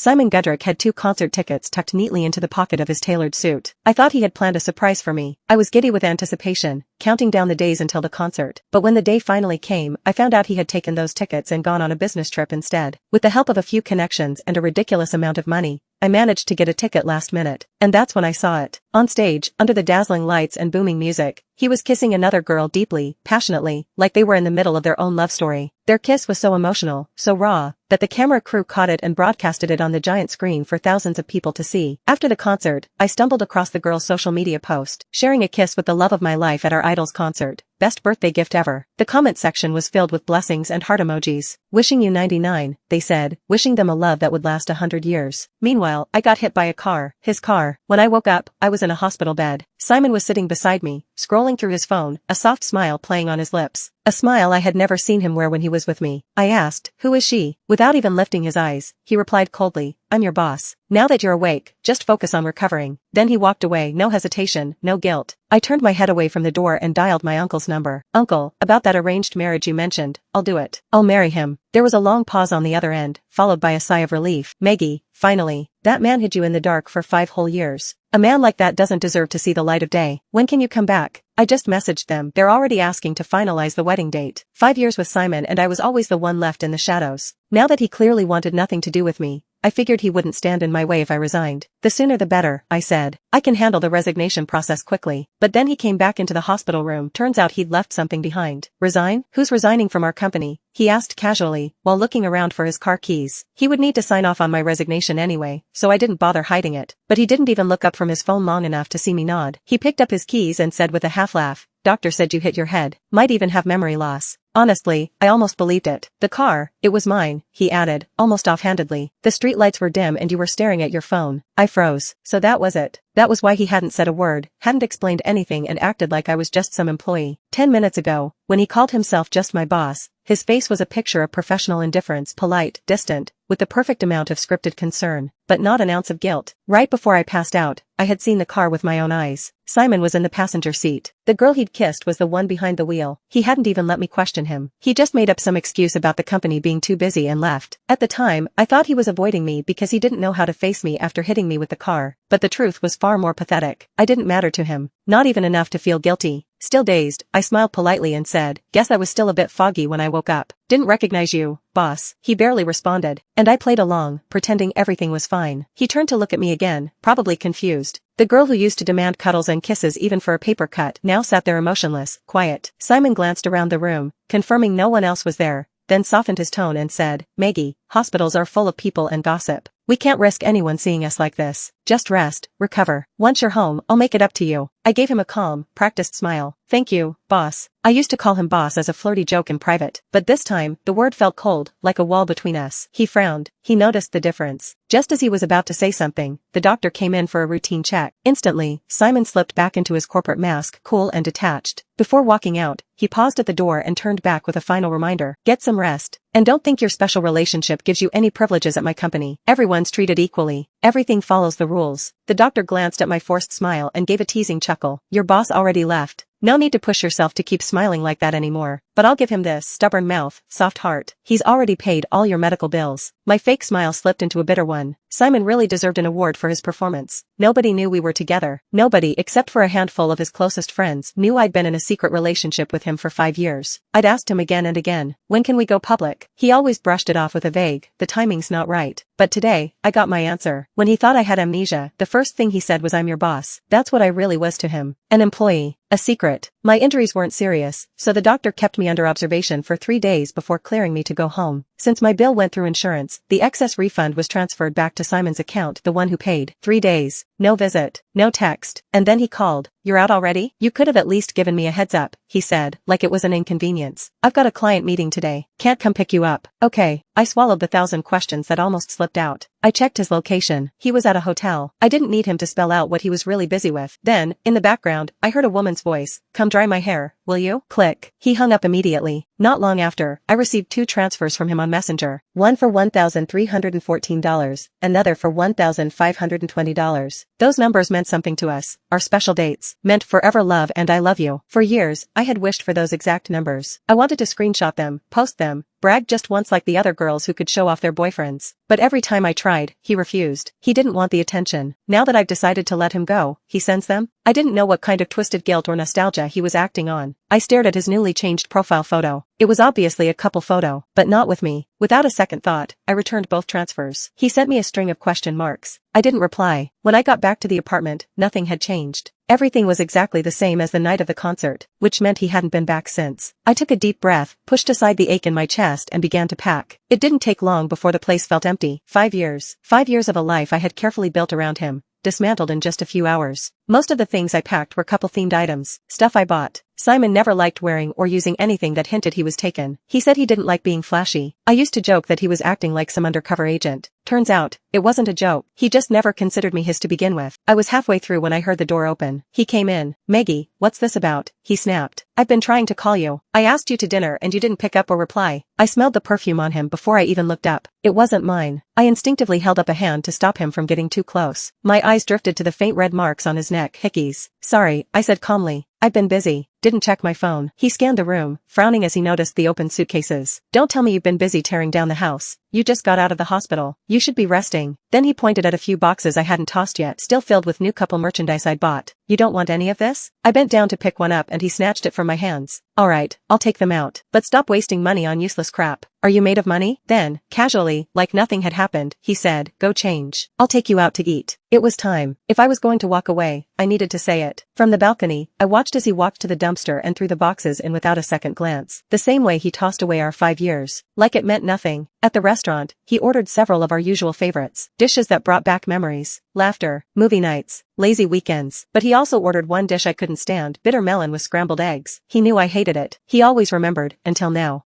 Simon Gudrick had 2 concert tickets tucked neatly into the pocket of his tailored suit. I thought he had planned a surprise for me. I was giddy with anticipation, counting down the days until the concert. But when the day finally came, I found out he had taken those tickets and gone on a business trip instead. With the help of a few connections and a ridiculous amount of money, I managed to get a ticket last minute. And that's when I saw it. On stage, under the dazzling lights and booming music, he was kissing another girl deeply, passionately, like they were in the middle of their own love story. Their kiss was so emotional, so raw, that the camera crew caught it and broadcasted it on the giant screen for thousands of people to see. After the concert, I stumbled across the girl's social media post, sharing a kiss with the love of my life at our idol's concert. Best birthday gift ever. The comment section was filled with blessings and heart emojis. Wishing you 99, they said, wishing them a love that would last 100 years. Meanwhile, I got hit by a car, his car. When I woke up, I was in a hospital bed. Simon was sitting beside me, scrolling through his phone, a soft smile playing on his lips. A smile I had never seen him wear when he was with me. I asked, "Who is she?" Without even lifting his eyes, he replied coldly, "I'm your boss. Now that you're awake, just focus on recovering." Then he walked away, no hesitation, no guilt. I turned my head away from the door and dialed my uncle's number. "Uncle, about that arranged marriage you mentioned, I'll do it. I'll marry him." There was a long pause on the other end, followed by a sigh of relief. "Maggie, finally. That man hid you in the dark for 5 whole years. A man like that doesn't deserve to see the light of day. When can you come back?" I just messaged them. They're already asking to finalize the wedding date. 5 years with Simon and I was always the one left in the shadows. Now that he clearly wanted nothing to do with me, I figured he wouldn't stand in my way if I resigned. "The sooner the better," I said. "I can handle the resignation process quickly." But then he came back into the hospital room. Turns out he'd left something behind. "Resign? Who's resigning from our company?" he asked casually, while looking around for his car keys. He would need to sign off on my resignation anyway, so I didn't bother hiding it. But he didn't even look up from his phone long enough to see me nod. He picked up his keys and said with a half laugh, "Doctor said you hit your head. Might even have memory loss." Honestly, I almost believed it. "The car, it was mine," he added, almost offhandedly. "The streetlights were dim and you were staring at your phone." I froze. So that was it. That was why he hadn't said a word, hadn't explained anything and acted like I was just some employee. 10 minutes ago, when he called himself just my boss, his face was a picture of professional indifference, polite, distant, with the perfect amount of scripted concern, but not an ounce of guilt. Right before I passed out, I had seen the car with my own eyes. Simon was in the passenger seat. The girl he'd kissed was the one behind the wheel. He hadn't even let me question him. He just made up some excuse about the company being too busy and left. At the time, I thought he was avoiding me because he didn't know how to face me after hitting me with the car. But the truth was far more pathetic. I didn't matter to him. Not even enough to feel guilty. Still dazed, I smiled politely and said, "Guess I was still a bit foggy when I woke up." "Didn't recognize you, boss." He barely responded, and I played along, pretending everything was fine. He turned to look at me again, probably confused. The girl who used to demand cuddles and kisses even for a paper cut now sat there emotionless, quiet. Simon glanced around the room, confirming no one else was there, then softened his tone and said, "Maggie, hospitals are full of people and gossip. We can't risk anyone seeing us like this. Just rest, recover. Once you're home, I'll make it up to you." I gave him a calm, practiced smile. "Thank you, boss." I used to call him boss as a flirty joke in private, but this time, the word felt cold, like a wall between us. He frowned. He noticed the difference. Just as he was about to say something, the doctor came in for a routine check. Instantly, Simon slipped back into his corporate mask, cool and detached. Before walking out, he paused at the door and turned back with a final reminder. "Get some rest. And don't think your special relationship gives you any privileges at my company. Everyone's treated equally. Everything follows the rules." The doctor glanced at my forced smile and gave a teasing chuckle. "Your boss already left. No need to push yourself to keep smiling like that anymore. But I'll give him this: stubborn mouth, soft heart. He's already paid all your medical bills." My fake smile slipped into a bitter one. Simon really deserved an award for his performance. Nobody knew we were together. Nobody, except for a handful of his closest friends, knew I'd been in a secret relationship with him for 5 years. I'd asked him again and again, "When can we go public?" He always brushed it off with a vague, "The timing's not right." But today, I got my answer. When he thought I had amnesia, the first thing he said was, "I'm your boss." That's what I really was to him. An employee. A secret. My injuries weren't serious, so the doctor kept me under observation for 3 days before clearing me to go home. Since my bill went through insurance, the excess refund was transferred back to Simon's account, the one who paid. 3 days. No visit. No text. And then he called. "You're out already? You could have at least given me a heads up," he said, like it was an inconvenience. "I've got a client meeting today. Can't come pick you up." "Okay." I swallowed the 1,000 questions that almost slipped out. I checked his location. He was at a hotel. I didn't need him to spell out what he was really busy with. Then, in the background, I heard a woman's voice. "Come dry my hair, will you? Click. He hung up immediately. Not long after, I received 2 transfers from him on Messenger. One for $1,314, another for $1,520. Those numbers meant something to us. Our special dates meant forever love and I love you. For years, I had wished for those exact numbers. I wanted to screenshot them, post them, brag just once like the other girls who could show off their boyfriends. But every time I tried, he refused. He didn't want the attention. Now that I've decided to let him go, he sends them? I didn't know what kind of twisted guilt or nostalgia he was acting on. I stared at his newly changed profile photo. It was obviously a couple photo, but not with me. Without a second thought, I returned both transfers. He sent me a string of question marks. I didn't reply. When I got back to the apartment, nothing had changed. Everything was exactly the same as the night of the concert, which meant he hadn't been back since. I took a deep breath, pushed aside the ache in my chest and began to pack. It didn't take long before the place felt empty. 5 years. 5 years of a life I had carefully built around him, dismantled in just a few hours. Most of the things I packed were couple-themed items, stuff I bought. Simon never liked wearing or using anything that hinted he was taken. He said he didn't like being flashy. I used to joke that he was acting like some undercover agent. Turns out, it wasn't a joke. He just never considered me his to begin with. I was halfway through when I heard the door open. He came in. Maggie, what's this about? He snapped. I've been trying to call you. I asked you to dinner and you didn't pick up or reply. I smelled the perfume on him before I even looked up. It wasn't mine. I instinctively held up a hand to stop him from getting too close. My eyes drifted to the faint red marks on his neck. Hickeys. Sorry, I said calmly. I've been busy. Didn't check my phone. He scanned the room, frowning as he noticed the open suitcases. Don't tell me you've been busy tearing down the house. You just got out of the hospital. You should be resting. Then he pointed at a few boxes I hadn't tossed yet, still filled with new couple merchandise I'd bought. You don't want any of this? I bent down to pick one up and he snatched it from my hands. Alright, I'll take them out. But stop wasting money on useless crap. Are you made of money? Then, casually, like nothing had happened, he said, go change. I'll take you out to eat. It was time. If I was going to walk away, I needed to say it. From the balcony, I watched as he walked to the dumpster and threw the boxes in without a second glance. The same way he tossed away our 5 years. Like it meant nothing. At the restaurant, he ordered several of our usual favorites. Dishes that brought back memories. Laughter. Movie nights. Lazy weekends. But he also ordered one dish I couldn't stand, bitter melon with scrambled eggs. He knew I hated it. He always remembered, until now.